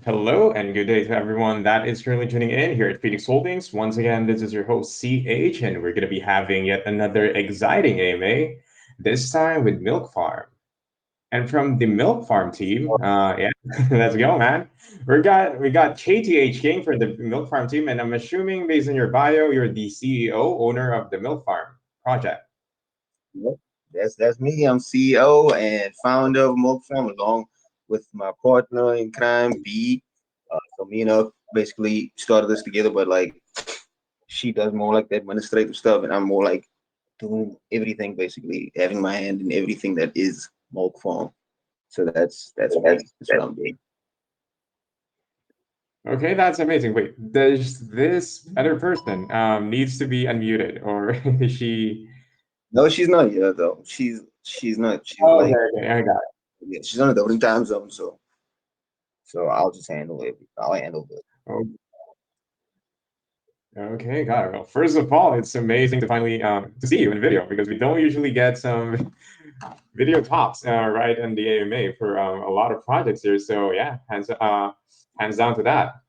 Hello and good day to everyone that is currently tuning in here at Phoenix Holdings. Once again, this is your host CH, and we're going to be having yet another exciting AMA, this time with Milk Farm. And from the Milk Farm team, yeah, let's go, man. We got KTH King from the Milk Farm team, and I'm assuming based on your bio, you're the CEO, owner of the Milk Farm project. Yep. That's me. I'm CEO and founder of MilkFarm, along with my partner in crime, B. So me and her basically started this together, but like she does more like the administrative stuff, and I'm more like doing everything, basically having my hand in everything that is MilkFarm. So that's me. That's what I'm doing. Okay, that's amazing. Wait, does this other person needs to be unmuted, or is she? No, she's not here though. She's not. She's Oh, okay, like okay, I got yeah, she's on a different time zone. So I'll just handle it. I'll handle it. it. Okay, got it. Well, first of all, it's amazing to finally to see you in video because we don't usually get some video talks right in the AMA for a lot of projects here. So yeah, hands down to that.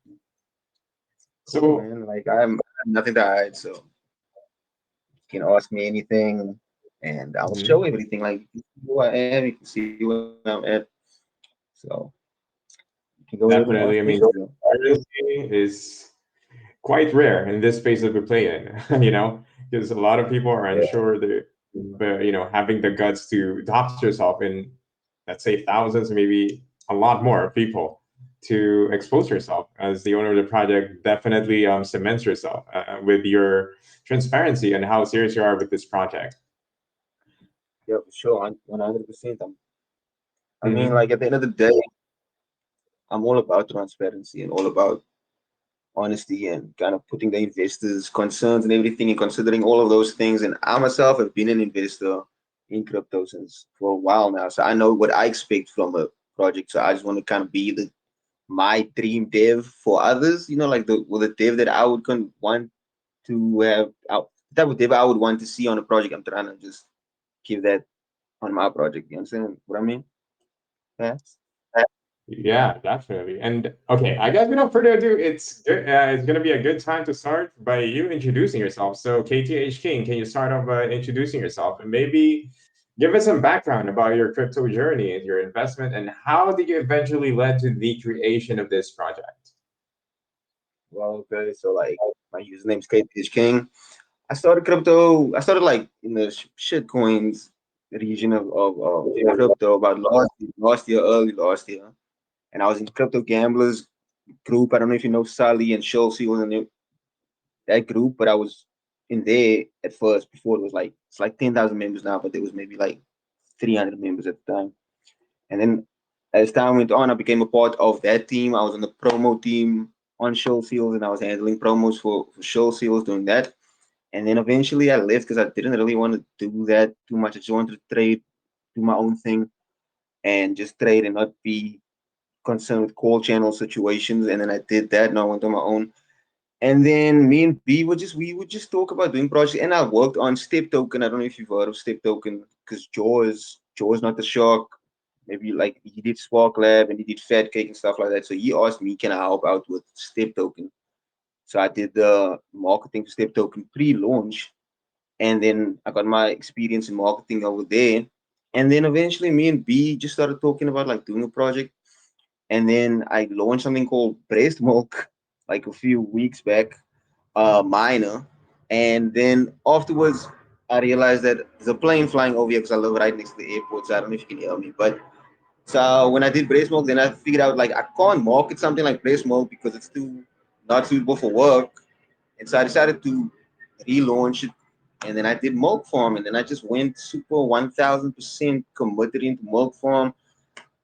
Cool, So man. Like I have nothing to hide, so you can ask me anything, and I'll show mhm, everything. Like you can see who I am, you can see where I'm at. So you can go ahead and ask definitely, I questions. mean, transparency is quite rare in this space that we play in. Because a lot of people are Yeah, unsure that, but having the guts to dox yourself in, let's say, thousands, maybe a lot more people to expose yourself as the owner of the project definitely cements yourself with your transparency and how serious you are with this project. yeah, for sure, 100%. I mean, Hmm. like at the end of the day, I'm all about transparency and all about honesty and kind of putting the investors' concerns and everything and considering all of those things. And I myself have been an investor in crypto since for a while now, so I know what I expect from a project. So I just want to kind of be the my dream dev for others. Like the dev that I would want to have, the type of dev I would want to see on a project. I'm trying to just give that on my project. You understand what I mean? Yeah. Yeah, definitely. And okay, I guess without further ado, it's going to be a good time to start by you introducing yourself. So, KTH King, can you start off by introducing yourself and maybe give us some background about your crypto journey and your investment and how did you eventually led to the creation of this project? Well, okay. So like my username's KPH King. I started crypto. I started like in the shit coins region of crypto about last year, early last year, and I was in crypto gamblers group. I don't know if you know Sally and Chelsea was in that group, but I was in there at first before it was like it's like 10,000 members now, but there was maybe like 300 members at the time. And then as time went on, I became a part of that team. I was on the promo team on show seals, and I was handling promos for show seals, doing that. And then eventually I left because I didn't really want to do that too much. I just wanted to trade, do my own thing, and just trade and not be concerned with call channel situations. And then I did that, and I went on my own. And then me and B would just we would just talk about doing projects. And I worked on Step Token. I don't know if you've heard of Step Token because Jaws not the shark. Maybe like he did Spark Lab and he did Fat Cake and stuff like that. So he asked me, can I help out with Step Token? So I did the marketing for Step Token pre-launch, and then I got my experience in marketing over there. And then eventually me and B just started talking about like doing a project. And then I launched something called Breast Milk like a few weeks back, minor. And then afterwards, I realized that there's a plane flying over here because I live right next to the airport. So I don't know if you can hear me. But so when I did breast milk, then I figured out like I can't market something like breast milk because it's too not suitable for work. And so I decided to relaunch it. And then I did Milk Farm, and then I just went super 1000% committed into Milk Farm.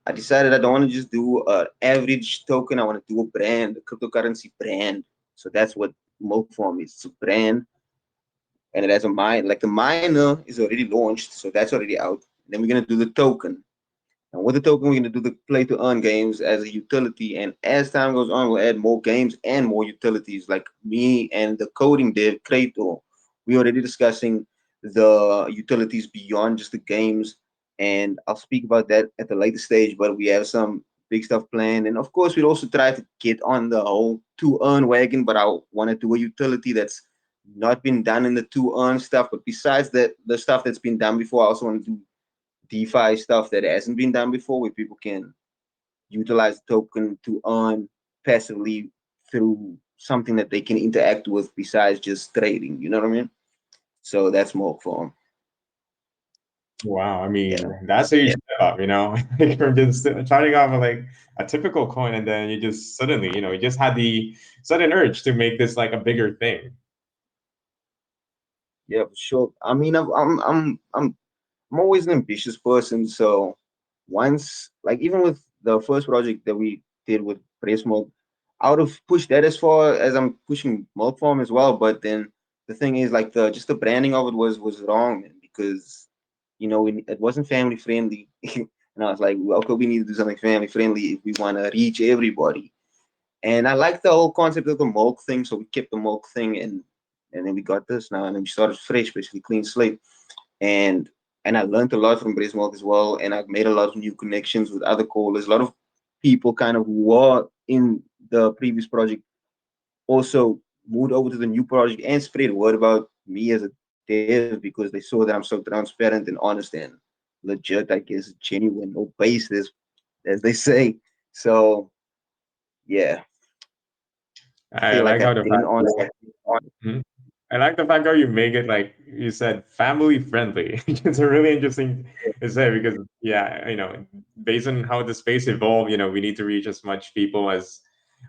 I decided I don't want to just do an average token. I want to do a brand, a cryptocurrency brand. So that's what Milk Farm is. It's a brand, and it has a mine. Like the miner is already launched, so that's already out. Then we're gonna do the token, and with the token, we're gonna do the play to earn games as a utility. And as time goes on, we'll add more games and more utilities. Like me and the coding dev Krator, we already discussing the utilities beyond just the games. And I'll speak about that at the later stage. But we have some big stuff planned. And of course, we'd also try to get on the whole to earn wagon, but I want to do a utility that's not been done in the to earn stuff. But besides that, the stuff that's been done before, I also want to do DeFi stuff that hasn't been done before, where people can utilize the token to earn passively through something that they can interact with besides just trading. You know what I mean? So that's more for Wow, I mean, yeah. that's a huge step up, like from just starting off with like a typical coin, and then you just suddenly, you just had the sudden urge to make this like a bigger thing. Yeah, for sure. I mean, I'm always an ambitious person. So once, like even with the first project that we did with Brace Milk, I would have pushed that as far as I'm pushing MilkFarm as well. But then the thing is, like the branding of it was wrong, man, because it wasn't family friendly. And I was like, well, okay, we need to do something family friendly if we want to reach everybody. And I like the whole concept of the milk thing, so we kept the milk thing, and then we got this now, and then we started fresh, basically clean slate, and and I learned a lot from Brace Milk as well, and I've made a lot of new connections with other callers. A lot of people kind of who were in the previous project also moved over to the new project and spread word about me as a dev because they saw that I'm so transparent and honest and legit, I guess, genuine, no basis, as they say. So yeah, I I feel like like how I've the been fact. honest. Mhm. I like the fact how you make it like you said, family friendly. It's a really interesting to say because yeah, based on how the space evolved, we need to reach as much people as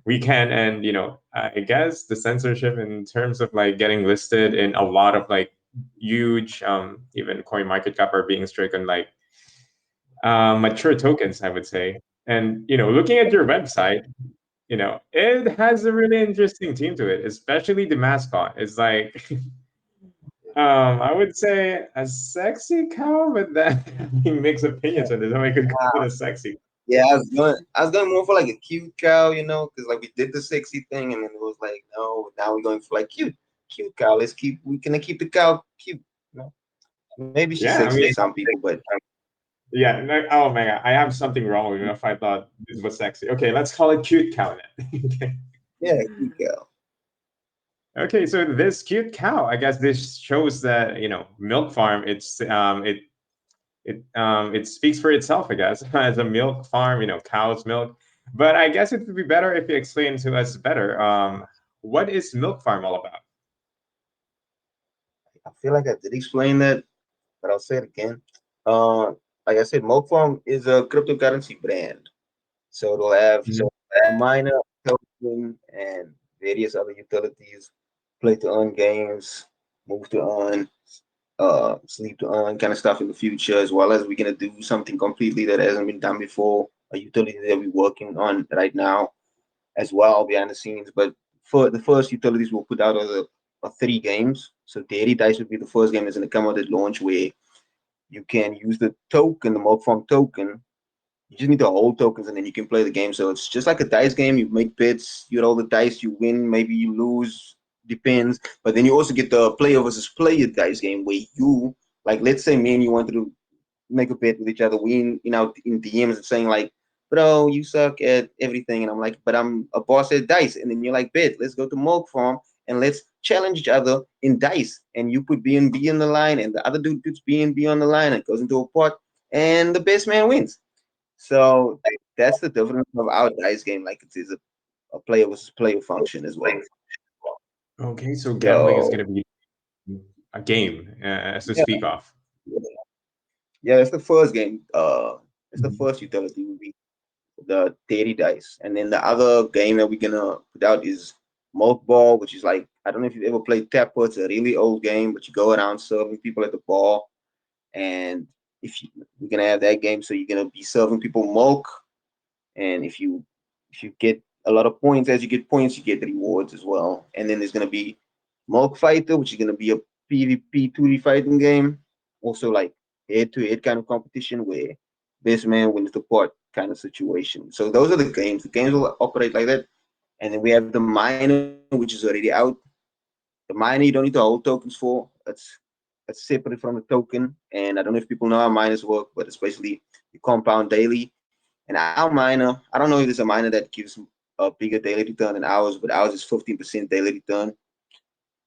we can, and I guess the censorship in terms of like getting listed in a lot of like huge, even coin market cap are being stricken like mature tokens, I would say. And looking at your website, it has a really interesting team to it, especially the mascot. It's like I would say a sexy cow, but then mixed opinions on this. How I could call it a sexy. Yeah, I was going more for like a cute cow, because like we did the sexy thing, and then it was like, no, now we're going for like cute cow. We gonna keep the cow cute, you know. Maybe she's Yeah, sexy I to mean, some people, but yeah. Oh my god, I have something wrong with me if I thought this was sexy. Okay, let's call it cute cow then. Okay. yeah, cute cow. Okay, so this cute cow, I guess this shows that Milk Farm. It speaks for itself, I guess, as a milk farm. Cow's milk. But I guess it would be better if you explain to us better. What is Milk Farm all about? I feel like I did explain that, but I'll say it again. Uh, like I said, MilkFarm is a cryptocurrency brand, so it'll have Mhm. a miner, token, and various other utilities, play to earn games, move to earn, sleep to earn kind of stuff in the future, as well as we're gonna do something completely that hasn't been done before, a utility that we're working on right now as well behind the scenes. But for the first utilities we'll put out are three games. So Dairy Dice would be the first game that's gonna come out at launch where you can use the token, the MilkFarm token. You just need to hold tokens and then you can play the game. So it's just like a dice game. You make bets, you roll the dice, you win, maybe you lose, depends. But then you also get the player versus player dice game where you, like, let's say me and you wanted to make a bet with each other. We in DMs and saying like, bro, you suck at everything, and I'm like, but I'm a boss at dice, and then you're like, bet, let's go to Milk Farm and let's challenge each other in dice, and you put B and B on the line, and the other dude puts B and B on the line, and it goes into a pot, and the best man wins. So that's the difference of our dice game. Like it is a player versus player function as well. Okay, so gambling is So going to be a game, as to yeah, speak of. yeah, that's the first game. It's the Mhm. first utility will be the Dairy Dice. And then the other game that we're gonna put out is Milk Ball, which is like I don't know if you've ever played Tapper. It's a really old game, but you go around serving people at the bar. And if you, we're gonna have that game, so you're gonna be serving people milk. And if you get a lot of points, as you get points, you get rewards as well. And then there's gonna be Milk Fighter, which is gonna be a PvP 2D fighting game. Also like head-to-head kind of competition where best man wins the pot kind of situation. So those are the games. The games will operate like that. And then we have the miner, which is already out. The miner you don't need to hold tokens for. It's separate from the token. And I don't know if people know how miners work, but it's basically you compound daily. And our miner, I don't know if there's a miner that gives a bigger daily return than ours, but ours is 15% daily return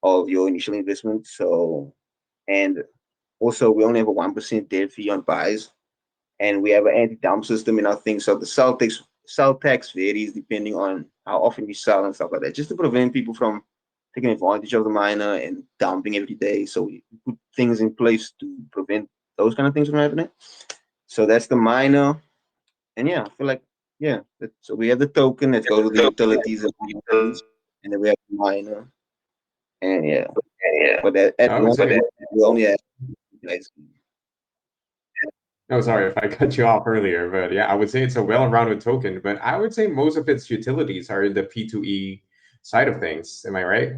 of your initial investment. So, and also we only have a 1% dead fee on buys, and we have an anti-dump system in our thing. So the sell tax varies depending on how often we sell and stuff like that, just to prevent people from taking advantage of the miner and dumping every day. So we put things in place to prevent those kind of things from happening. So that's the miner. And yeah, I feel like yeah. So we have the token that goes with the utilities that we use, and then we have the miner. And yeah, but at I would launch say, we only have guys. no, sorry if I cut you off earlier, but yeah, I would say it's a well-rounded token, but I would say most of its utilities are in the P2E side of things. Am I right?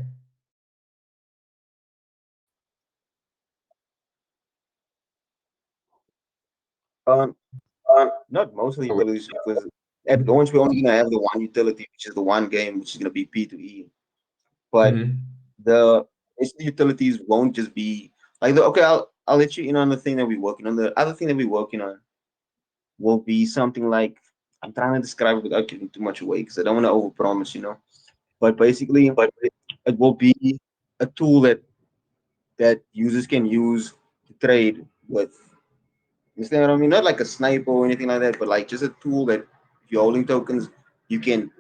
Um, not mostly Oh, wait. utilities because at launch we're only gonna have the one utility, which is the one game, which is gonna be P2E. But Mhm. the rest of the utilities won't just be like the okay. I'll let you in on the thing that we're working on. The other thing that we're working on will be something like I'm trying to describe it without giving too much away because I don't want to overpromise, you know. But basically, it will be a tool that users can use to trade with. You understand what I mean? Not like a sniper or anything like that, but like just a tool that if you're holding tokens, you can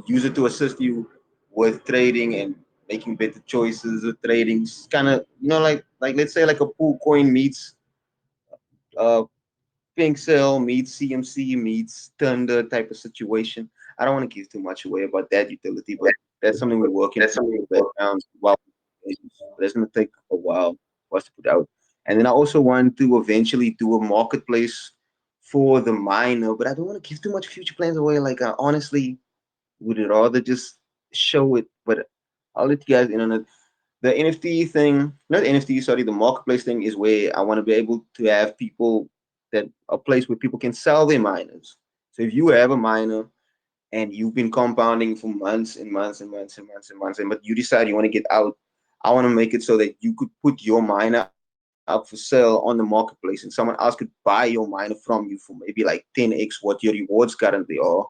use it to assist you with trading and making better choices with trading. Kind of, like let's say like a pool coin meets uh Pink Cell meets CMC meets Thunder type of situation. I don't want to give too much away about that utility, but that's something we're working on in the background. While but it's going to take a while for us to put out. And then I also want to eventually do a marketplace for the miner, but I don't want to give too much future plans away. Like I honestly would rather just show it, but I'll let you guys in on it. The NFT thing, not NFT, sorry, the marketplace thing is where I want to be able to have people that a place where people can sell their miners. So if you have a miner and you've been compounding for months and months and months and months and months, and but you decide you want to get out, I want to make it so that you could put your miner up for sale on the marketplace, and someone else could buy your miner from you for maybe like 10x what your rewards currently are.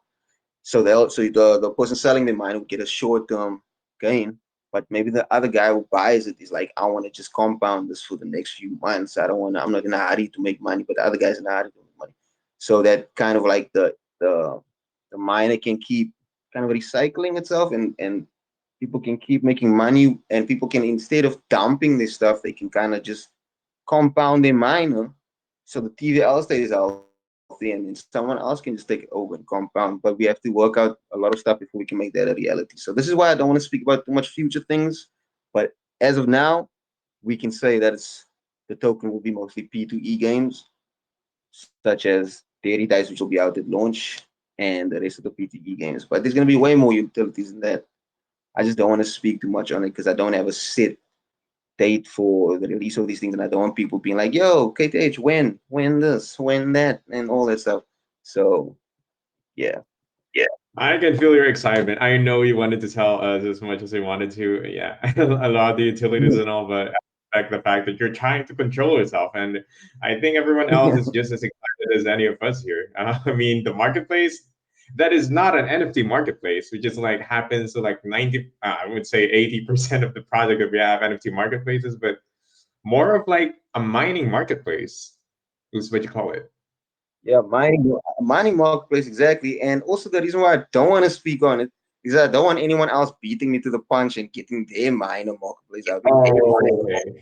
So the person selling the mine will get a short term gain, but maybe the other guy who buys it is like, I want to just compound this for the next few months. I'm not in a hurry to make money, but the other guy's in a hurry to make money. So that kind of like the the miner can keep kind of recycling itself, and people can keep making money, and people can, instead of dumping this stuff, they can kind of just compound their miner so the TVL stays healthy, and then someone else can just take it over and compound. But we have to work out a lot of stuff before we can make that a reality. So this is why I don't want to speak about too much future things. But as of now, we can say that the token will be mostly P2E games, such as Dairy Dice, which will be out at launch, and the rest of the PTE games. But there's going to be way more utilities than that. I just don't want to speak too much on it because I don't have a set date for the release of these things, and I don't want people being like, "Yo, KTH, when this, when that, and all that stuff." So yeah, I can feel your excitement. I know you wanted to tell us as much as you wanted to. Yeah, a lot of the utilities and all, but I respect the fact that you're trying to control yourself. And I think everyone else is just as excited as any of us here. I mean, the marketplace, that is not an NFT marketplace, which is like happens to like 90, I would say 80% of the project that we have NFT marketplaces, but more of like a mining marketplace is what you call it. yeah, mining marketplace exactly, and also the reason why I don't want to speak on it is that I don't want anyone else beating me to the punch and getting their miner marketplace out before Oh, okay.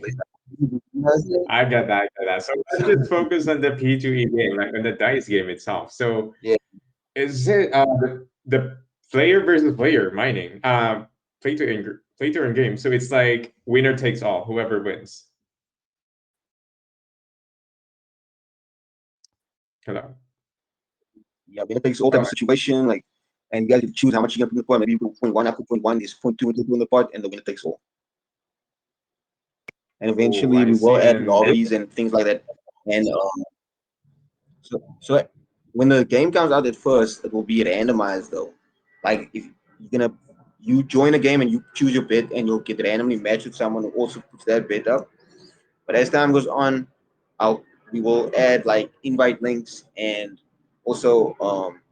I get that. I get that. So let's just focus on the P2E game, like on the dice game itself. So yeah, is it the player versus player mining, play to earn game? So it's like winner takes all, whoever wins. Hello. yeah, winner takes all type of situation. Like, and you guys choose how much you're gonna put in the pot. Maybe you put point one, I put point one. There's point two in the pot, and the winner takes all. And Oh, eventually, I we will see. add And lobbies and things like that. And so when the game comes out at first, it will be randomized though. Like if you're gonna you join a game and you choose your bet, and you'll get randomly matched with someone who also puts that bet up. But as time goes on, I'll we will add like invite links, and also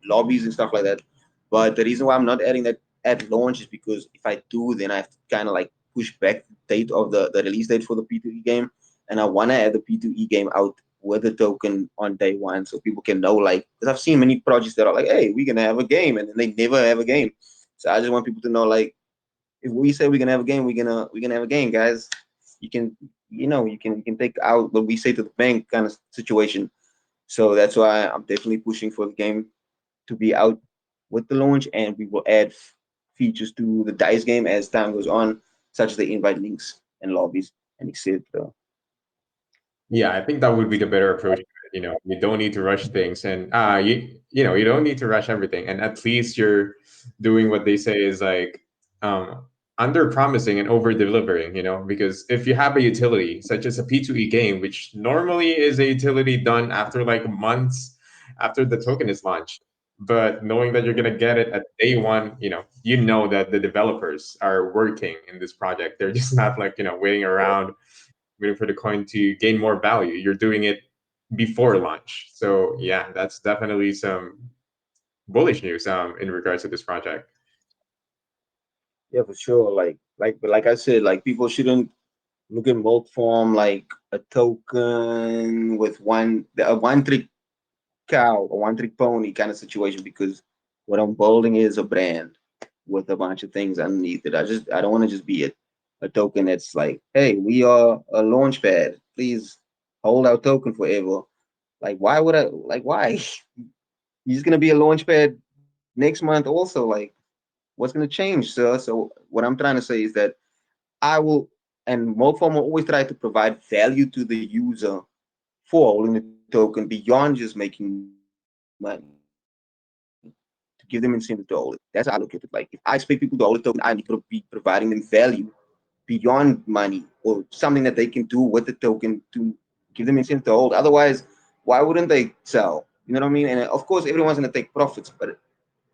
lobbies and stuff like that. But the reason why I'm not adding that at launch is because if I do, then I have to kind of like push back the date of the release date for the P2E game, and I want to add the P2E game out with the token on day one, so people can know. Like, because I've seen many projects that are like, "Hey, we're gonna have a game," and then they never have a game. So I just want people to know, like, if we say we're gonna have a game, we're gonna have a game, guys. You can, you can take out what we say to the bank kind of situation. So that's why I'm definitely pushing for the game to be out with the launch, and we will add features to the dice game as time goes on, such as the invite links and lobbies and etc. Yeah, I think that would be the better approach. You know, you don't need to rush things, and you don't need to rush everything. And at least you're doing what they say is like under promising and over delivering. You know, because if you have a utility such as a P2E game, which normally is a utility done after like months after the token is launched, but knowing that you're gonna get it at day one, you know that the developers are working in this project. They're just not like waiting around waiting for the coin to gain more value. You're doing it before launch. So yeah, that's definitely some bullish news in regards to this project. Yeah, for sure. But like I said, like people shouldn't look at MilkFarm like a token with a one trick cow or one trick pony kind of situation, because what I'm building is a brand with a bunch of things underneath it. I don't want to just be a token that's like, hey, we are a launch pad. Please hold our token forever. Like, why would I? Like, why? You're just gonna be a launch pad next month also. Like, what's gonna change, sir? So what I'm trying to say is that I will, and Moform will always try to provide value to the user for holding the token beyond just making money, to give them incentive to hold it. That's how I look at it. Like, if I expect people to hold the token, I need to be providing them value beyond money or something that they can do with the token to give them incentive to hold. Otherwise, why wouldn't they sell? You know what I mean? And of course, everyone's gonna take profits, but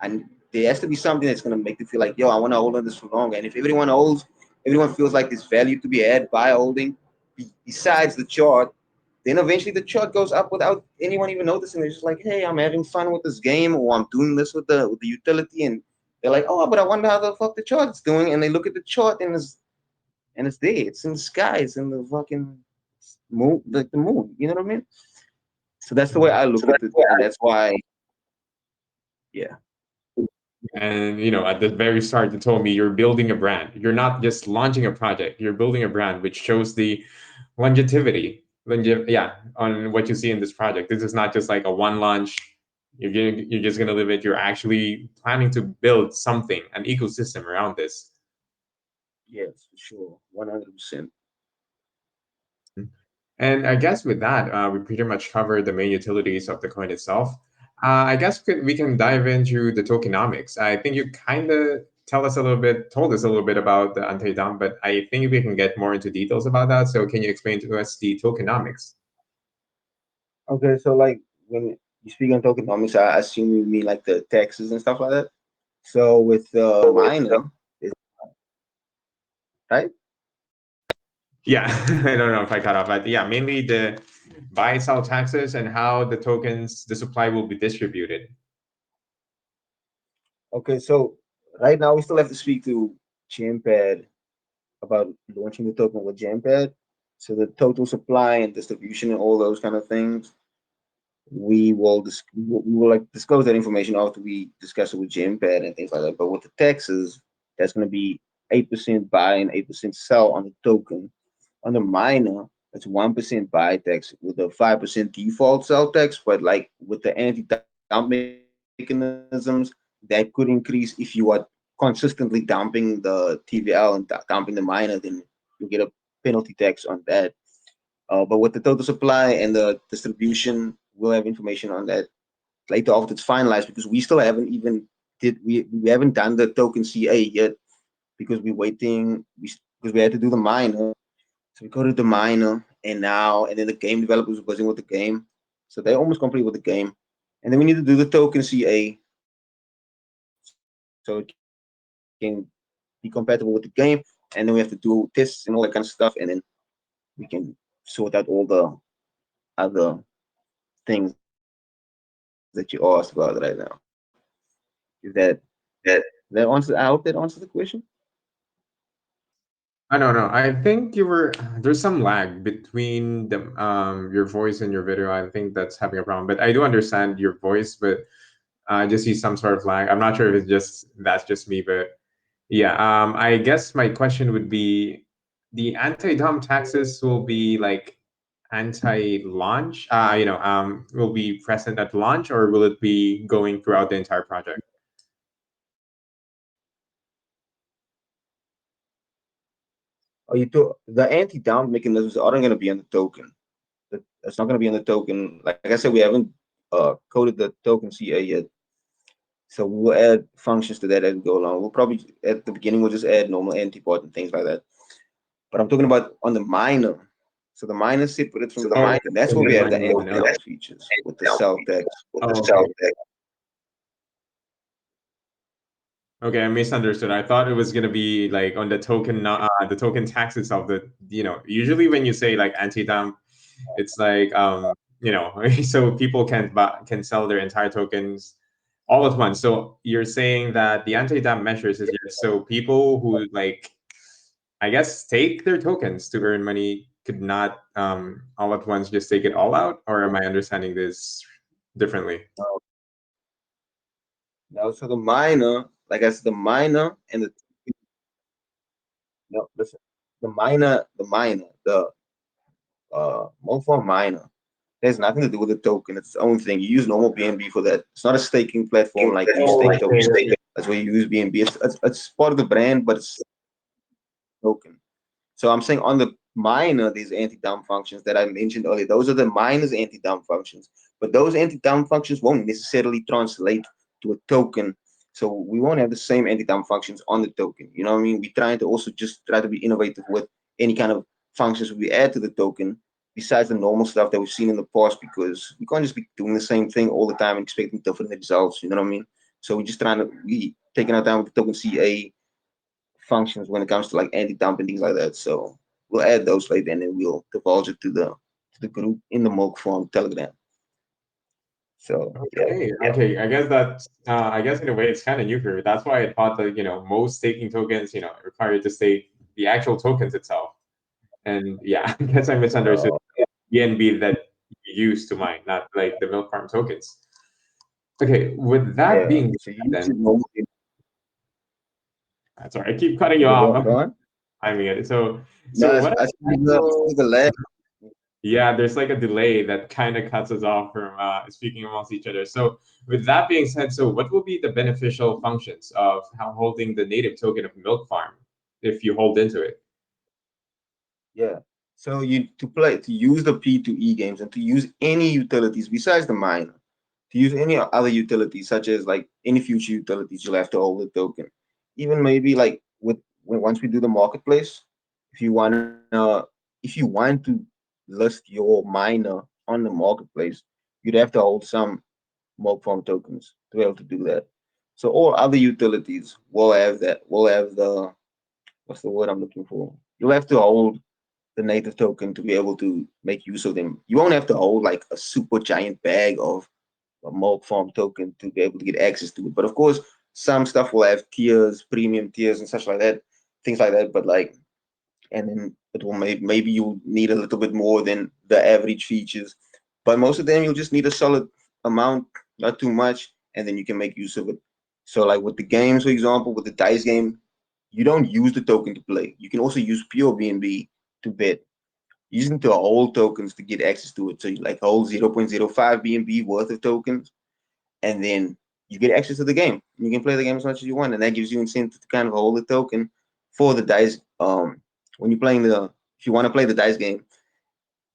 and there has to be something that's gonna make them feel like, yo, I want to hold on this for longer. And if everyone holds, everyone feels like there's value to be had by holding, besides the chart, then eventually the chart goes up without anyone even noticing. They're just like, hey, I'm having fun with this game, or I'm doing this with the utility, and they're like, oh, but I wonder how the fuck the chart's doing. And they look at the chart, and it's there. It's in the sky. It's in the fucking moon, like the moon. You know what I mean? So that's the way I look at it, and that's why, yeah, And at the very start, you told me you're building a brand. You're not just launching a project. You're building a brand, which shows the yeah, on what you see in this project. This is not just like a one launch. You're just gonna live it. You're actually planning to build something, an ecosystem around this. yes, for sure, 100%. And I guess with that, we pretty much covered the main utilities of the coin itself. I guess we can dive into the tokenomics. I think you kind of told us a little bit about the anti-dump, but I think we can get more into details about that. So can you explain to us the tokenomics? Okay, so like when you speak on tokenomics, I assume you mean like the taxes and stuff like that. So with the minor, is right? Yeah, I don't know if I cut off, but yeah, mainly the buy sell taxes and how the supply will be distributed. Okay, so right now we still have to speak to Gempad about launching the token with Gempad. So the total supply and distribution and all those kind of things, we will like disclose that information after we discuss it with Gempad and things like that. But with the taxes, that's going to be 8% buy and 8% sell on the token. On the minor, it's 1% buy tax with a 5% default sell tax. But like with the anti-dump mechanisms, that could increase if you are consistently dumping the TVL and dumping the minor, then you'll get a penalty tax on that. But with the total supply and the distribution, we'll have information on that later after it's finalized, because we still haven't even we haven't done the token CA yet, because we're waiting because we had to do the minor. So we go to the minor, and then the game developers are buzzing with the game, so they're almost complete with the game, and then we need to do the token CA so it can be compatible with the game, and then we have to do tests and all that kind of stuff, and then we can sort out all the other things that we need to do. that you asked about right now. Is that answer? I hope that answers the question. I don't know. I think you were there's some lag between the your voice and your video. I think that's having a problem. But I do understand your voice, but I just see some sort of lag. I'm not sure if it's just that's just me, but yeah. I guess my question would be the anti-dump taxes will be like anti-launch. Will be present at launch, or will it be going throughout the entire project? Oh, the anti-down mechanisms aren't going to be on the token. It's not going to be on the token. Like I said, we haven't coded the token CA yet. So we will add functions to that as we go along. We'll probably at the beginning we'll just add normal antiport and things like that. But I'm talking about on the miner. So the miner is separate from the Oh, token. That's and where we the have the miner one. Okay. anti-dump features with the self tax. Oh, okay. Okay, I misunderstood. I thought it was gonna be like on the token, the token tax itself. That usually when you say like anti-dump, it's like so people can sell their entire tokens all at once. So you're saying that the anti-dump measures is just so people who like, I guess, take their tokens to earn money could not all at once just take it all out, or am I understanding this differently? Now, so the miner, like I said, the miner and the no, listen, the MilkFarm miner has nothing to do with the token. It's its own thing. You use normal BNB for that. It's not a staking platform like you Oh, stake okay, tokens. okay. That's where you use BNB. It's part of the brand, but it's token. So I'm saying on the miner, these anti-dump functions that I mentioned earlier, those are the miner's anti-dump functions. But those anti-dump functions won't necessarily translate to a token. So we won't have the same anti-dump functions on the token. You know what I mean? We're trying to also just try to be innovative with any kind of functions we add to the token, besides the normal stuff that we've seen in the past, because we can't just be doing the same thing all the time and expecting different results. You know what I mean? So we're just trying to be taking our time with the token CA functions when it comes to like anti-dump and things like that. So we'll add those later and then we'll divulge it to the group in the MilkFarm Telegram. So yeah. Okay, okay. I guess in a way it's kind of new for me. That's why I thought that most staking tokens require you to stake the actual tokens itself. And yeah, I guess I misunderstood Uh, BNB that you use to mine, not like the milk farm tokens. Okay, with that yeah. being So you said, use then it normally. sorry, I keep cutting you Okay, off. go on. I mean it. So No, what? I see the lag. Yeah, there's like a delay that kind of cuts us off from speaking amongst each other. So, with that being said, so what will be the beneficial functions of how holding the native token of Milk Farm if you hold into it? Yeah. So you to use the P2E games and to use any utilities besides the miner, to use any other utilities such as like any future utilities, you'll have to hold the token. Even maybe like once we do the marketplace, if you wanna if you want to list your miner on the marketplace, you'd have to hold some mock farm tokens to be able to do that. So all other utilities will have that. Will have the what's the word I'm looking for? You'll have to hold the native token to be able to make use of them. You won't have to hold like a super giant bag of a mock farm token to be able to get access to it. But of course, some stuff will have tiers, premium tiers, and such like that, things like that. But like, and then it will maybe you need a little bit more than the average features. But most of them you'll just need a solid amount, not too much, and then you can make use of it. So like with the games, for example, with the dice game, you don't use the token to play. You can also use pure BNB to bet. Using to hold tokens to get access to it. So you like hold 0.05 BNB worth of tokens, and then you get access to the game. You can play the game as much as you want, and that gives you incentive to kind of hold the token for the dice. When you're playing if you want to play the dice game,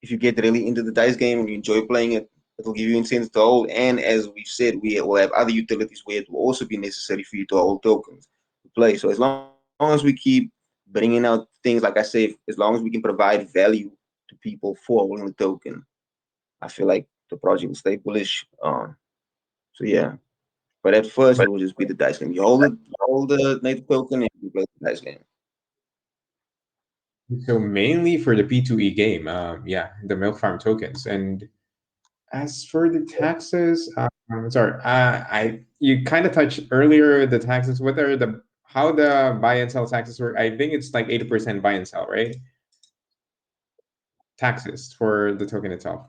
if you get really into the dice game and you enjoy playing it, it will give you incentive to hold. And as we've said, we will have other utilities where it will also be necessary for you to hold tokens to play. So as long as we keep bringing out things like I say, as long as we can provide value to people for holding the token, I feel like the project will stay bullish. So yeah. But at first, it will just be the dice game. You hold the native token, and you play the dice game. So mainly for the P2E game, yeah, the Milk Farm tokens. And as for the taxes, Sorry, I you kind of touched earlier the taxes. What are the how the buy and sell taxes work? I think it's like 80% buy and sell, right? Taxes for the token itself.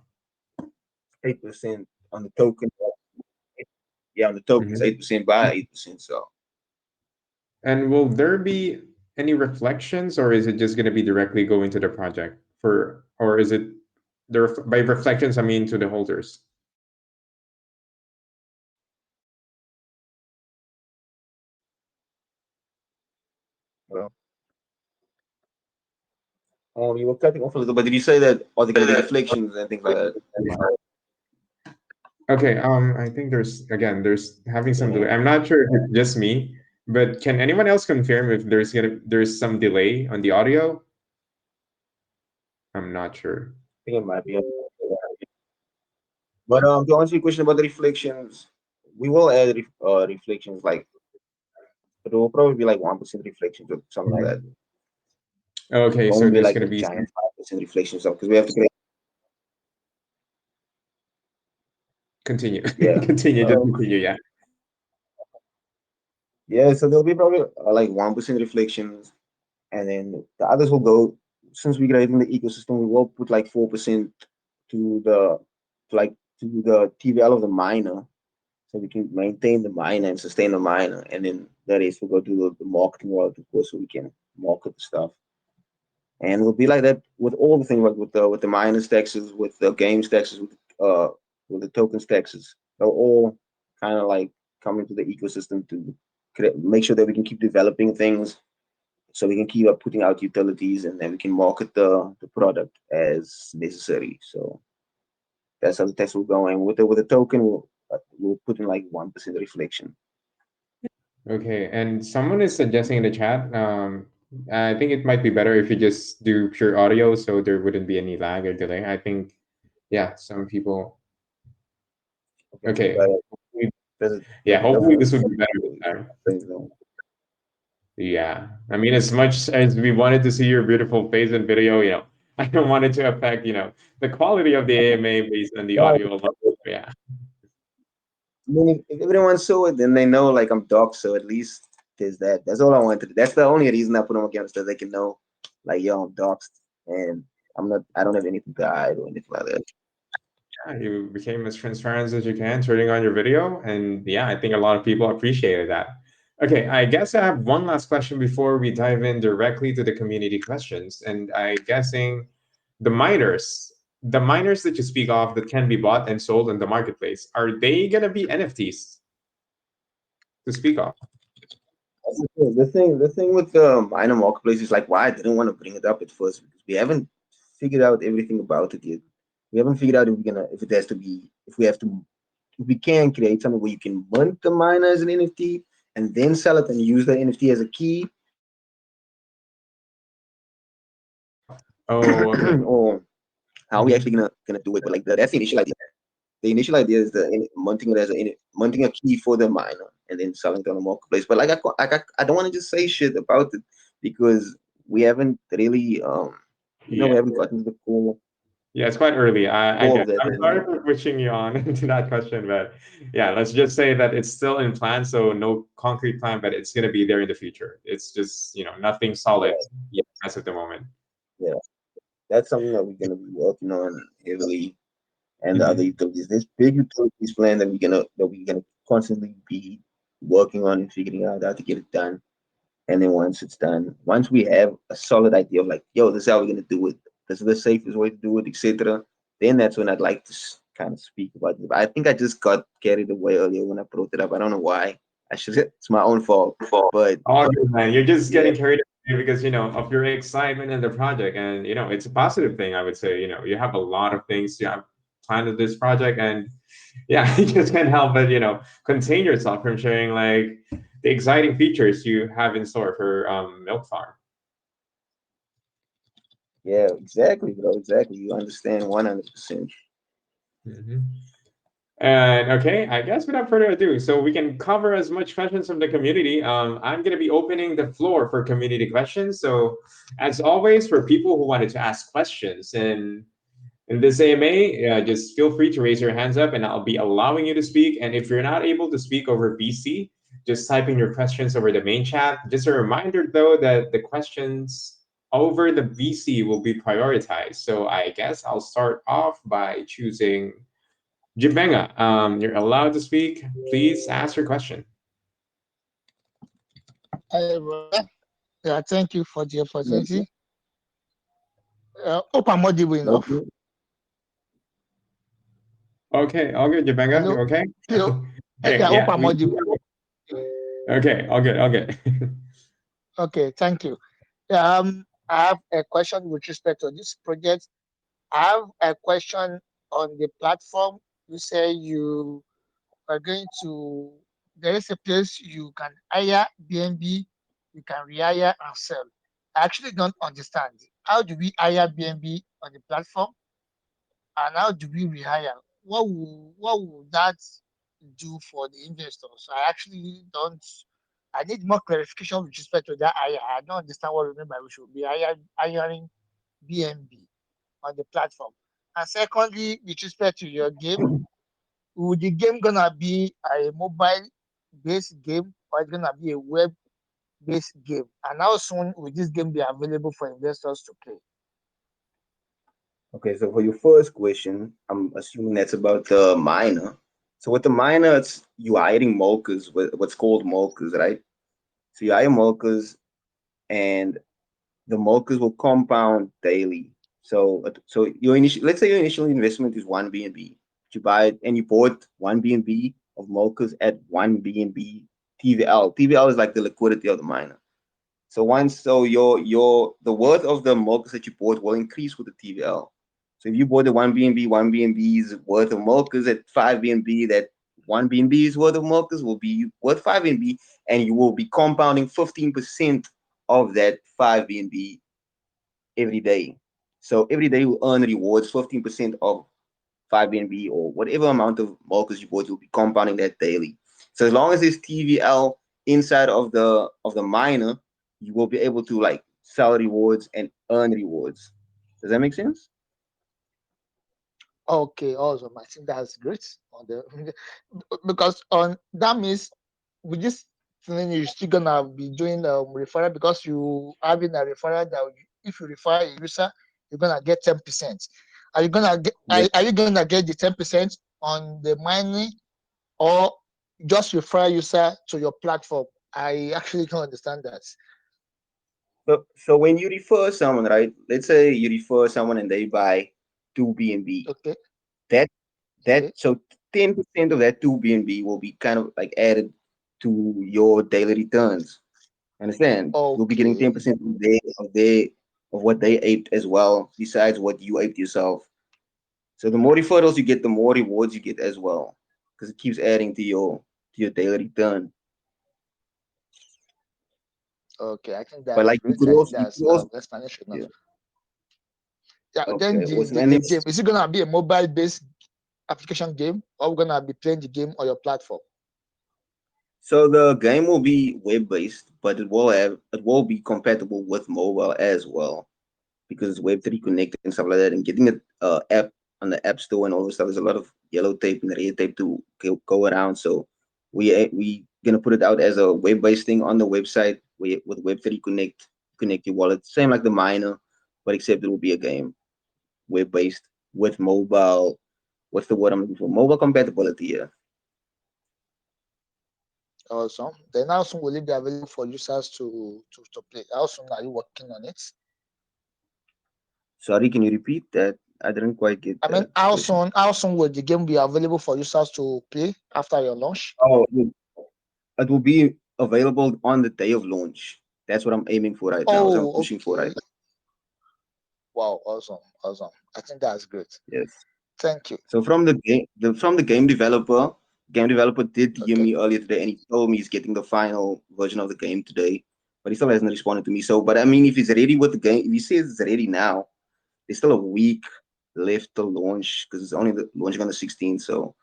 8% on the token. Yeah, on the token it's Mhm. 8% buy, 8% sell. And will there be any reflections, or is it just going to be directly going to the project for, or is it by reflections I mean to the holders? Well, you were cutting off a little, but did you say that are there going to be reflections and things like that? Okay, I think there's having some delay. Yeah, I'm not sure if it's just me, but can anyone else confirm if there's some delay on the audio? I'm not sure. I think it might be. But to answer your question about the reflections, we will add reflections like it will probably be like 1% reflections or something like that. Mhm. Okay, It so won't be there's like gonna the be giant 5% reflections because we have to create. continue, Yeah. continue, just Um, continue. Yeah. yeah, so there'll be probably like 1% reflections, and then the others will go. Since we're creating the ecosystem, we will put like 4% to the to like to the TVL of the miner, so we can maintain the miner and sustain the miner, and then the rest will go to the marketing world, of course, so we can market the stuff. And it'll be like that with all the things, like with the miners taxes, with the games taxes, with the tokens taxes. They'll all kind of like come into the ecosystem to make sure that we can keep developing things, so we can keep up putting out utilities, and then we can market the product as necessary. So that's how the tax will go. And with the token, we'll put in like 1% reflection. Okay, and someone is suggesting in the chat. I think it might be better if you just do pure audio, so there wouldn't be any lag or delay. I think, yeah, some people. Okay, Okay, but does it yeah, make a hopefully this difference? would be better this time. Things don't. Yeah, I mean, as much as we wanted to see your beautiful face and video, I don't want it to affect, the quality of the AMA based on the Yeah, audio alone. Yeah. I mean, if everyone saw it, then they know like I'm dark. So at least there's that. That's all I wanted. That's the only reason I put on camera so they can know, like, yo, I'm dark, and I'm not. I don't have anything to hide or anything like that. Yeah, you became as transparent as you can, turning on your video, and yeah, I think a lot of people appreciated that. Okay, I guess I have one last question before we dive in directly to the community questions, and I guessing the miners, the miners that you speak of that can be bought and sold in the marketplace, are they gonna be NFTs to speak of? The thing with the minor marketplace is like why I didn't want to bring it up at first because we haven't figured out everything about it yet. We haven't figured out if it has to be if we have to if we can create something where you can mint the miner as an NFT and then sell it and use the NFT as a key, Oh, okay. or how we actually Mhm. gonna do it. But like that's the initial idea. The initial idea is minting it as minting a key for the miner and then selling it on the marketplace. But like I don't want to just say shit about it because we haven't really Yeah. we haven't gotten to the Yeah, it's quite early. I core guess. of that. I'm sorry for pushing you on into that question, but yeah, let's just say that it's still in plan, so no concrete plan, but it's gonna be there in the future. It's just, nothing Yeah, solid as of the moment. yeah, that's something that we're gonna be working on heavily. And the other Mhm. utilities, there's big utilities plan that we're gonna constantly be working on and figuring out how to get it done. And then once it's done, once we have a solid idea of like, yo, this is how we're gonna do it, this is the safest way to do it, etc., then that's when I'd like to kind of speak about it. But I think I just got carried away earlier when I brought it up. I don't know why. I should. It's my own fault. But All good, man. You're just yeah, getting carried away because, of your excitement in the project. And, it's a positive thing, I would say. You have a lot of things you have planned with this project. And yeah, you just can't help but, contain yourself from sharing like the exciting features you have in store for Milk Farm. yeah, exactly, bro. Exactly. You understand 100%. Mhm. And okay, I guess without further ado, so we can cover as much questions from the community. I'm going to be opening the floor for community questions. So, as always, for people who wanted to ask questions, and In this AMA, just feel free to raise your hands up and I'll be allowing you to speak. And if you're not able to speak over VC, just type in your questions over the main chat. Just a reminder though that the questions over the VC will be prioritized. So I guess I'll start off by choosing Jibenga. You're allowed to speak. Please ask your question. Hi, brother. Yeah, thank you for the Okay. opportunity. Hope I'm audible enough. Okay. Okay, all good, Jibenga. You Hello. okay? Hello. Hey, Yeah, hope yeah, I'm audible. okay, all good, all good. Okay, thank you. I have a question with respect to this project. I have a question on the platform. You say you are going to, there is a place you can hire BNB, you can rehire and sell. I actually don't understand. How do we hire BNB on the platform? And how do we rehire? What will that do for the investors? I actually don't. I need more clarification with respect to that. I don't understand what we mean by we should be hiring BNB on the platform. And secondly, with respect to your game, will the game gonna be a mobile based game or it's gonna be a web based game? And how soon will this game be available for investors to play? Okay, so for your first question, I'm assuming that's about the miner. So with the miner, it's you hiring milkers, what's called milkers, right? So you hire milkers, and the milkers will compound daily. So your initial, let's say your initial investment is one BNB. You buy it and you bought one BNB of milkers at one BNB TVL. TVL is like the liquidity of the miner. So your the worth of the milkers that you bought will increase with the TVL. So if you bought the one BNB's worth of milkers at five BNB, that one BNB's worth of milkers will be worth five BNB, and you will be compounding 15% of that five BNB every day. So every day you earn rewards, 15% of five BNB or whatever amount of milkers you bought, you'll be compounding that daily. So as long as there's TVL inside of the miner, you will be able to like sell rewards and earn rewards. Does that make sense? Okay, awesome. I think that's great. On the because on that means with this thing you're still gonna be doing referral because you having a referral that if you refer a user, you're gonna get 10%. Are you gonna get Yes. are you gonna get the 10% on the mining or just refer user to your platform? I actually don't understand that. So when you refer someone, right? Let's say you refer someone and they buy two BNB. Okay, That that okay, so 10% of that two BNB will be kind of like added to your daily returns. Understand? You'll be getting okay, 10% of what they aped as well, besides what you aped yourself. So the more referrals you get, the more rewards you get as well, because it keeps adding to your daily return. okay. I think But that's like great. I think you that's could also explanation enough. yeah. Yeah, then Okay, the, awesome. the, And the then game is it gonna be a mobile based application game or we're gonna be playing the game on your platform? so the game will be web based, but it will be compatible with mobile as well, because it's Web3 connected and stuff like that. And getting an app on the App Store and all this stuff, there's a lot of yellow tape and red tape to go around. So we gonna put it out as a web based thing on the website with Web3 connect your wallet, same like the miner, but except it will be a game web based with mobile. What's the word I'm looking for? Mobile compatibility. Yeah. Awesome. Then how soon will it be available for users to play? How soon are you working on it? Sorry, can you repeat that? I didn't quite get I mean, that question. how soon will the game be available for users to play after your launch? Oh, it will be available on the day of launch. That's what I'm aiming for right now. That's what I'm Oh, pushing for right okay. Wow, awesome, awesome. I think that's great. now. Yes. Thank you. So from the game developer did DM Okay. me earlier today, and he told me he's getting the final version of the game today, but he still hasn't responded to me. So, but I mean, if he's ready with the game, if he says it's ready now, there's still a week left to launch because it's only launching on the 16th. So,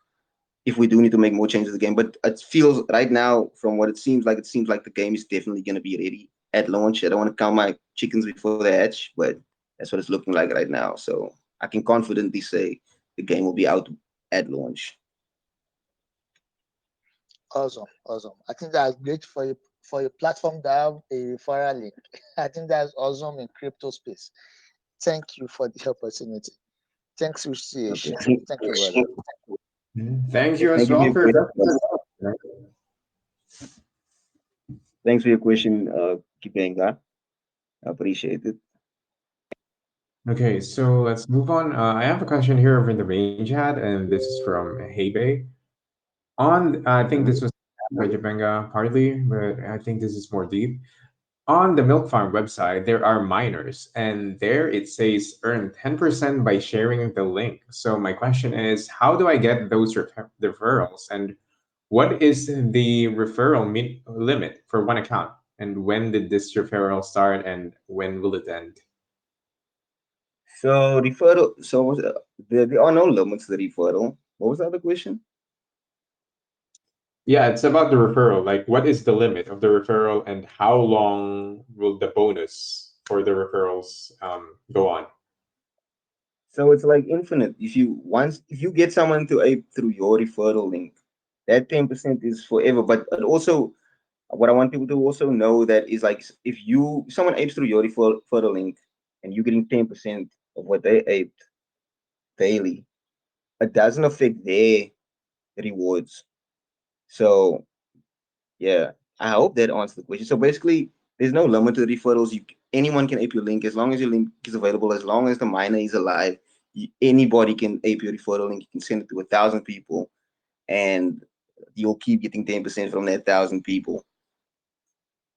if we do need to make more changes to the game, but it feels right now, from what it seems like the game is definitely going to be ready at launch. I don't want to count my chickens before they hatch, but that's what it's looking like right now. So I can confidently say the game will be out at launch. Awesome, awesome. I think that's great for a platform to have a referral link. I think that's awesome in crypto space. Thank you for the opportunity. Thanks, Okay. Rishi. Thank you, brother. Thank Yeah, you as thank you well for for thanks for your question, Kipenga. I appreciate it. Okay, so let's move on. I have a question here over in the main chat, and this is from Heybei. I think Mhm. this was by Jabenga partly, but I think this is more deep. On the Milk Farm website, there are miners, and there it says earn 10% by sharing the link. So my question is, how do I get those referrals, and what is the referral limit for one account? And when did this referral start, and when will it end? So referral. So there are no limits to the referral. What was the other question? Yeah, it's about the referral. Like, what is the limit of the referral, and how long will the bonus for the referrals go on? So it's like infinite. If you get someone to ape through your referral link, that 10% is forever. But also, what I want people to also know that is like if someone apes through your referral link and you're getting 10% of what they aped daily, it doesn't affect their rewards. So yeah, I hope that answers the question. So basically, there's no limit to the referrals. Anyone can ape your link as long as your link is available, as long as the miner is alive. Anybody can ape your referral link. You can send it to 1,000 people, and you'll keep getting 10% from that 1,000 people.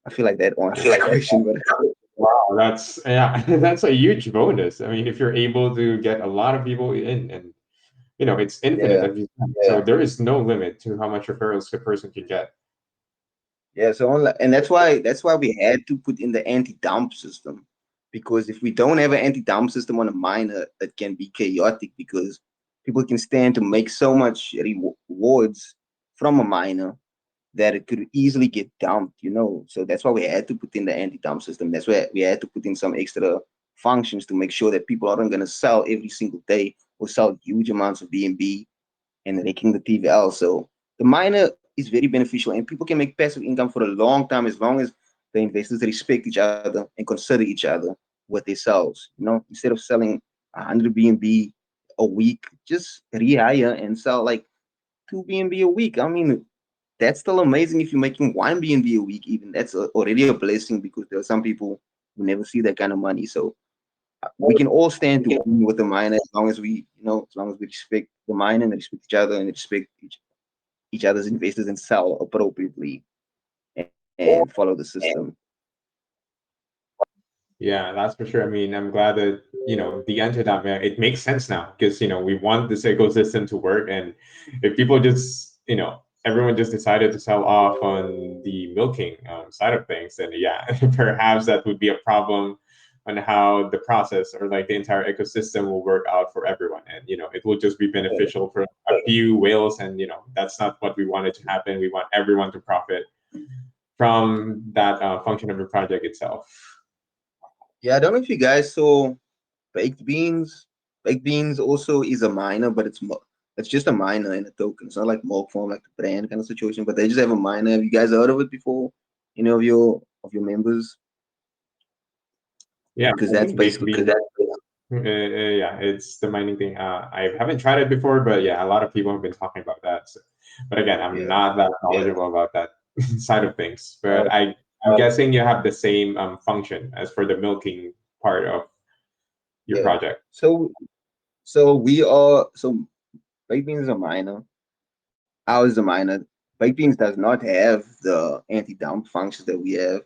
I feel like that answers the question, but Wow, that's yeah, that's a huge bonus. I mean, if you're able to get a lot of people in, and it's infinite, yeah, as you said. So there is no limit to how much referrals a person can get. yeah. So and that's why we had to put in the anti-dump system, because if we don't have an anti-dump system on a miner, it can be chaotic because people can stand to make so much rewards from a miner that it could easily get dumped. So that's why we had to put in the anti-dump system. That's why we had to put in some extra functions to make sure that people aren't going to sell every single day or sell huge amounts of BNB and making the TVL. So the miner is very beneficial, and people can make passive income for a long time as long as the investors respect each other and consider each other with their sales. Instead of selling 100 BNB a week, just rehire and sell like 2 BNB a week. I mean, that's still amazing if you're making 1 BNB a week. Even that's already a blessing, because there are some people who never see that kind of money. So we can all stand to win with the miner as long as we respect the miner and respect each other and respect each other's investors and sell appropriately and follow the system. Yeah, that's for sure. I mean, I'm glad that the anti-dump. It makes sense now because we want this ecosystem to work, and if people just everyone just decided to sell off on the milking side of things, then yeah, perhaps that would be a problem on how the process or like the entire ecosystem will work out for everyone, and it will just be beneficial for a few whales, and that's not what we wanted to happen. We want everyone to profit from that function of the project itself. Yeah, I don't know if you guys saw baked beans. Baked beans also is a miner, but it's just a miner and a token. It's not like MilkFarm, like the brand kind of situation, but they just have a miner. Have you guys heard of it before? Of your members? Yeah, Because I that's think baked basically beans. Yeah, it's the mining thing. I haven't tried it before, but yeah, a lot of people have been talking about that. So, but again, I'm yeah. not that knowledgeable about that side of things. Uh, But I'm guessing you have the same function as for the milking part of your yeah. project. So baked beans is a miner. Ours is a miner. Baked beans does not have the anti-dump functions that we have.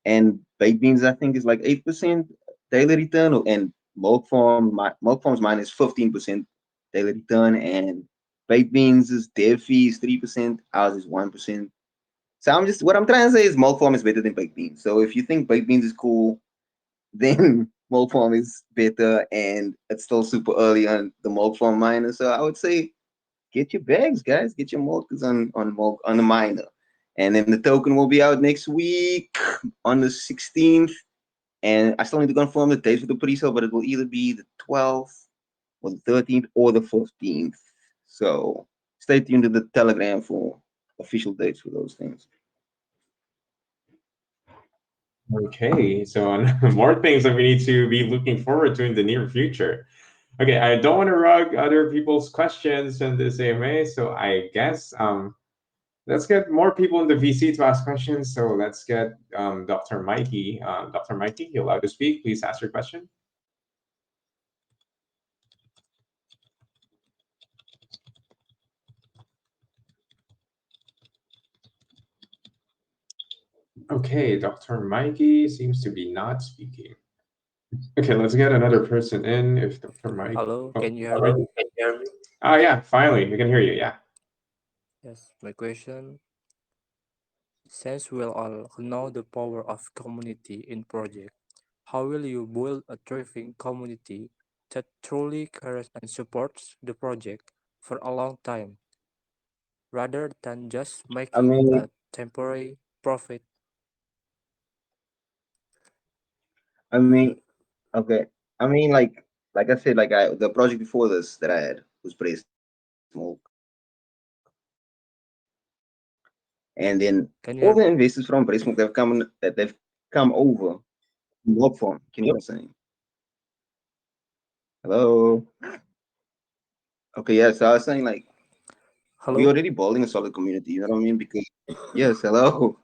And baked beans, I think, is like 8% daily return, and milk farm's mine is 15% daily return, and baked beans is dev fee is 3%, ours is 1%. So what I'm trying to say is milk farm is better than baked beans. So if you think baked beans is cool, then milk farm is better, and it's still super early on the milk farm miner. So I would say get your bags, guys. Get your milkers on the miner. And then the token will be out next week on the 16th. And I still need to confirm the dates for the pre-sale, but it will either be the 12th or the 13th or the 15th. So stay tuned to the Telegram for official dates for those things. Okay, so more things that we need to be looking forward to in the near future. Okay, I don't want to rug other people's questions in this AMA, so I guess let's get more people in the VC to ask questions. So let's get Dr. Mikey. Dr. Mikey, you're allowed to speak. Please ask your question. Okay, Dr. Mikey seems to be not speaking. Okay, let's get another person in. If Dr. Mike, Hello, oh, can you hear all right. me? Ah, yeah, finally, we can hear you. Yeah. Yes, my question, since we all know the power of community in project, how will you build a thriving community that truly cares and supports the project for a long time, rather than just I making mean, a temporary profit? I mean, okay. I mean, like I said, the project before this that I had was pretty small, and then Can you all hear the me? investors from Bracemore they've come over to work for. Can you hear what I'm saying? Hello. Okay, yeah. So I was saying like we Hello? already building a solid community. You know what I mean? Because yes, hello,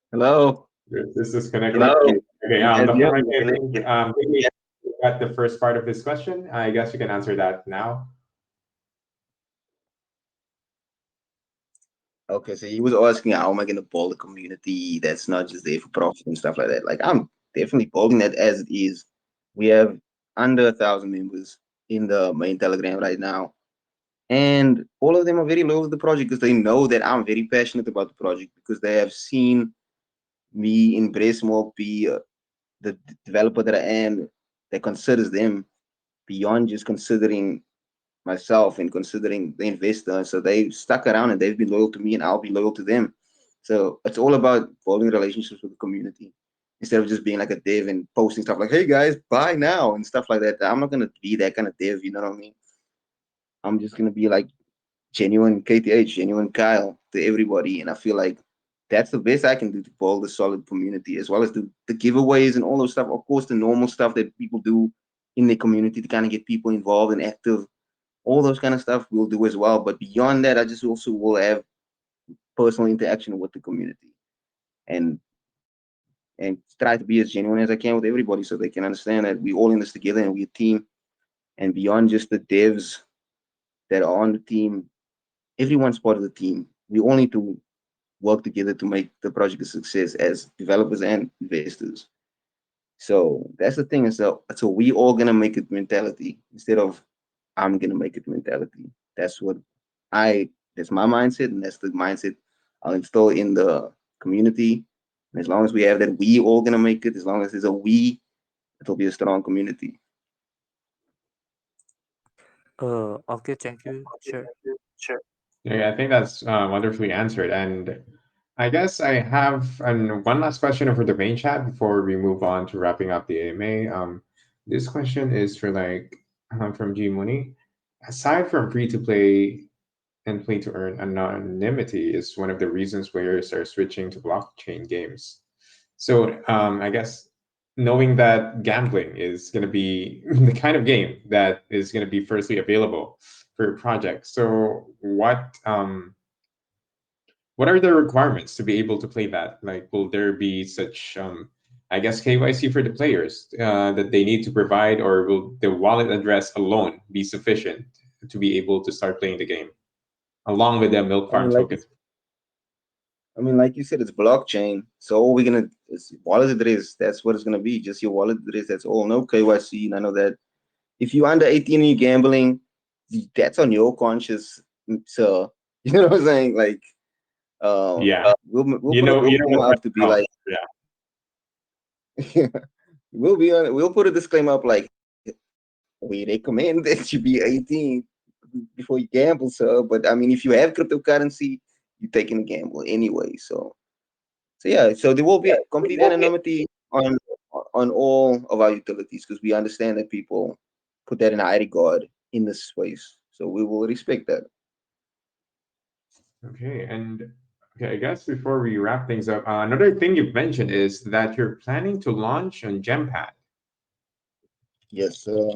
hello. This is connected. Hello. Okay, Can you guys Dr. hear Mike, me? I think maybe you got the first part of this question. I guess you can answer that now. Okay, so he was asking how am I gonna build a community that's not just there for profit and stuff like that. Like I'm definitely building that as it is. We have under 1,000 members in the main Telegram right now, and all of them are very loyal to the project because they know that I'm very passionate about the project because they have seen me embrace more be the developer that I am that considers them beyond just considering myself and considering the investor. So they stuck around and they've been loyal to me and I'll be loyal to them. So it's all about building relationships with the community instead of just being like a dev and posting stuff like, hey guys, buy now and stuff like that. I'm not gonna be that kind of dev, you know what I mean? I'm just gonna be like genuine KTH, genuine Kyle to everybody. And I feel like that's the best I can do to build a solid community, as well as the giveaways and all those stuff. Of course, the normal stuff that people do in the community to kind of get people involved and active, all those kind of stuff we'll do as well. But beyond that, I just also will have personal interaction with the community and and try to be as genuine as I can with everybody so they can understand that we're all in this together and we're a team. And beyond just the devs that are on the team, everyone's part of the team. We all need to work together to make the project a success as developers and investors. So that's the thing. So we all gonna make it mentality instead of I'm gonna make it mentality. That's what I that's my mindset and that's the mindset I'll install in the community. And as long as we have that we all gonna make it, as long as there's a we, it'll be a strong community. Okay, thank you. Sure. Yeah, I think that's wonderfully answered. And I guess I have one last question for the main chat before we move on to wrapping up the AMA. This question is for from G Money. Aside from free to play and play to earn, anonymity is one of the reasons players are switching to blockchain games. So I guess knowing that gambling is going to be the kind of game that is going to be firstly available for your project. So what are the requirements to be able to play that? Like, will there be such I guess KYC for the players that they need to provide, or will the wallet address alone be sufficient to be able to start playing the game along with the Milk I mean, Farm like you, token? I mean, like you said, it's blockchain. So all we're gonna is wallet address. That's what it's gonna be. Just your wallet address. That's all. No KYC. None of that. If you're under 18 and you're gambling, that's on your conscience. So you know what I'm saying? Like, Yeah, we'll put a you know disclaimer what's up to be wrong. like, Yeah. we'll put a disclaimer up like, we recommend that you be 18 before you gamble, sir. But I mean, if you have cryptocurrency, you're taking a gamble anyway. So yeah, so there will be complete anonymity on all of our utilities because we understand that people put that in high regard in this space. So we will respect that. Okay, and okay, I guess before we wrap things up, another thing you've mentioned is that you're planning to launch on Gempad. Yes, sir.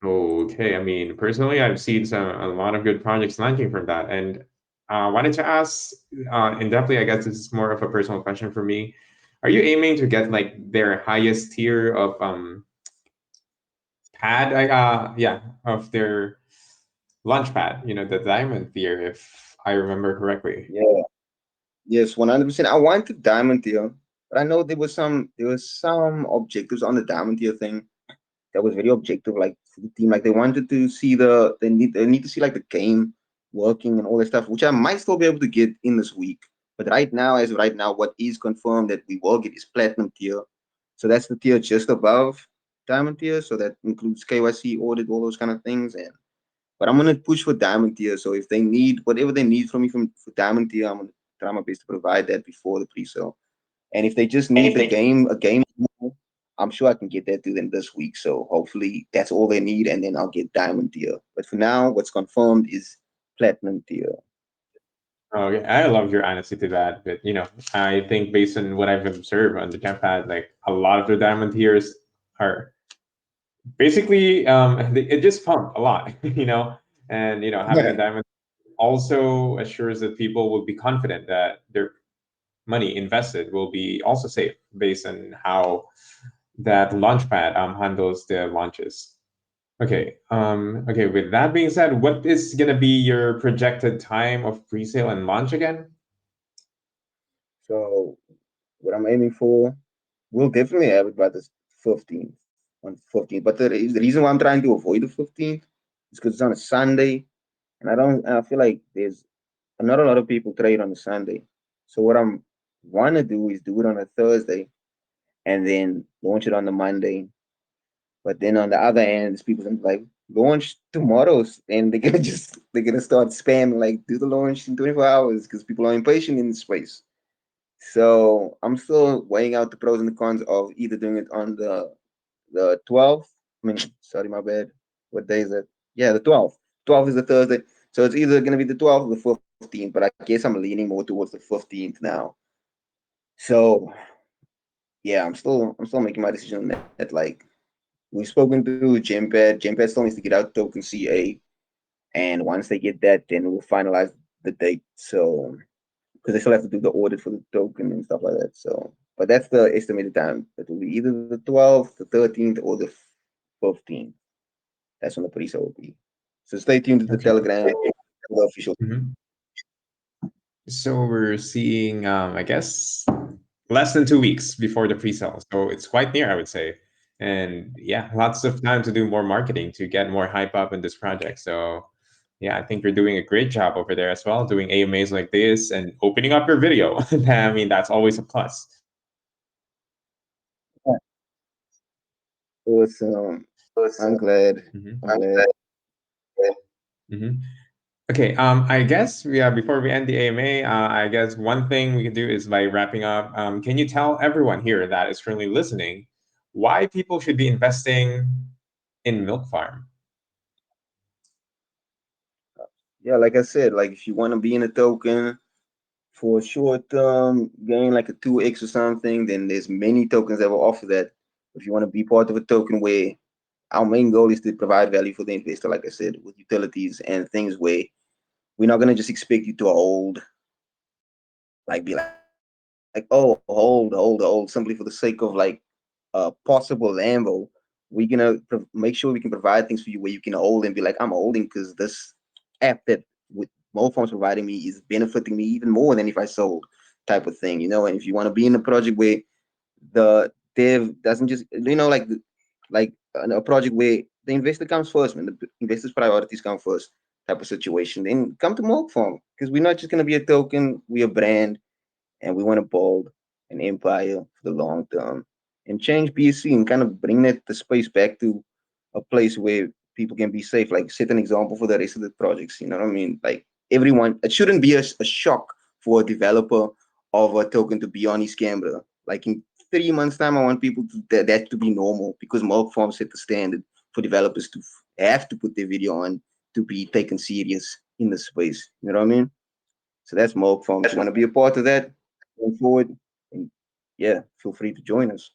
Okay, I mean, personally, I've seen a lot of good projects launching from that, and wanted to ask, and definitely, I guess this is more of a personal question for me. Are you aiming to get like their highest tier of pad? Yeah, of their launch pad. You know, the diamond tier, if I remember correctly. Yeah. Yes, 100%. I want the diamond tier, but I know there was some objectives on the diamond tier thing that was very objective, like for the team. Like they wanted to see they need to see like the game working and all that stuff, which I might still be able to get in this week. But as of right now, what is confirmed that we will get is platinum tier. So that's the tier just above diamond tier. So that includes KYC, audit, all those kind of things. But I'm gonna push for diamond tier. So if they need whatever they need from me for diamond tier, I'm gonna try my best to provide that before the pre-sale. And if they just need a game, I'm sure I can get that to them this week. So hopefully that's all they need, and then I'll get diamond tier. But for now, what's confirmed is platinum tier. Okay, I love your honesty to that, but you know, I think based on what I've observed on the Gempad, like a lot of the diamond tiers are basically it just pump a lot, you know, and you know, having a diamond also assures that people will be confident that their money invested will be also safe based on how that launchpad handles the launches. Okay. Okay. With that being said, what is gonna be your projected time of pre-sale and launch again? So what I'm aiming for, we'll definitely have it by the 15th, on 15th. But the reason why I'm trying to avoid the 15th is because it's on a Sunday, and I feel like there's not a lot of people trade on a Sunday. So what I'm want to do is do it on a Thursday and then launch it on the Monday. But then on the other hand, there's people that like launch tomorrow's, and they're gonna start spamming like do the launch in 24 hours because people are impatient in the space. So I'm still weighing out the pros and the cons of either doing it on the 12th. I mean, sorry, my bad. What day is it? Yeah, the 12th. 12th is the Thursday. So it's either gonna be the 12th or the 15th. But I guess I'm leaning more towards the 15th now. So yeah, I'm still making my decision on that. Like we've spoken to Gempad. Gempad still needs to get out token CA, and once they get that, then we'll finalize the date. So because they still have to do the audit for the token and stuff like that. So, but that's the estimated time. It will be either the 12th, the 13th, or the 15th. That's when the pre-sale will be. So stay tuned to the Okay. Telegram, the official. Mhm. So we're seeing, I guess, less than 2 weeks before the pre-sale. So it's quite near, I would say. And yeah, lots of time to do more marketing to get more hype up in this project. So yeah, I think you're doing a great job over there as well, doing AMAs like this and opening up your video. I mean, that's always a plus. Awesome. I'm glad. Mhm. I'm glad. Mhm. Okay, I guess yeah. Before we end the AMA, I guess one thing we can do is by wrapping up. Can you tell everyone here that is currently listening why people should be investing in Milk Farm? Yeah, like I said, like if you want to be in a token for a short term gain, like a 2x or something, then there's many tokens that will offer that. If you want to be part of a token where our main goal is to provide value for the investor, like I said, with utilities and things where we're not gonna just expect you to hold, like be like, oh, hold, simply for the sake of like possible Lambo. We're gonna make sure we can provide things for you where you can hold and be like, I'm holding because this app that with MilkFarm's providing me is benefiting me even more than if I sold, type of thing, you know. And if you want to be in a project where the dev doesn't just, you know, like a project where the investor comes first, man, the investor's priorities come first, type of situation, then come to MilkFarm because we're not just gonna be a token, we're a brand, and we want to build an empire for the long term and change BSC and kind of bring that the space back to a place where people can be safe, like set an example for the rest of the projects. You know what I mean? Like everyone, it shouldn't be a shock for a developer of a token to be on his camera. Like in 3 months' time, I want people to that to be normal because Milk Farm set the standard for developers to have to put their video on to be taken serious in the space. You know what I mean? So that's MilkFarm. If you want to be a part of that going forward, and yeah, feel free to join us.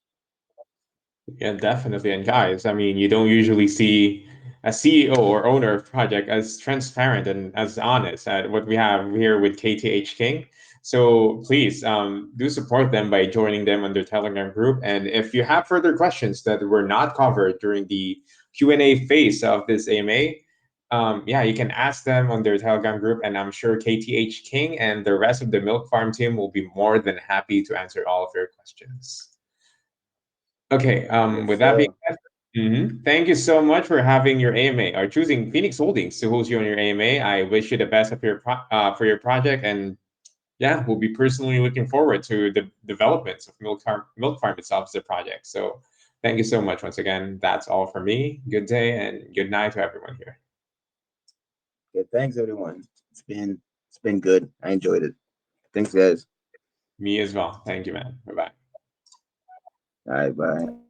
Yeah, definitely. And guys, I mean, you don't usually see a CEO or owner of project as transparent and as honest at what we have here with KTH King. So please do support them by joining them on their Telegram group. And if you have further questions that were not covered during the Q&A phase of this AMA, yeah, you can ask them on their Telegram group. And I'm sure KTH King and the rest of the Milk Farm team will be more than happy to answer all of your questions. Okay, Yes, with that being sir. said, thank you so much for having your AMA or choosing Phoenix Holdings to host you on your AMA. I wish you the best of for your project, and yeah, we'll be personally looking forward to the developments of Milk Farm itself as a project. So, thank you so much once again. That's all for me. Good day and good night to everyone here. Okay, thanks everyone. It's been good. I enjoyed it. Thanks guys. Me as well. Thank you, man. Bye bye. All right, bye.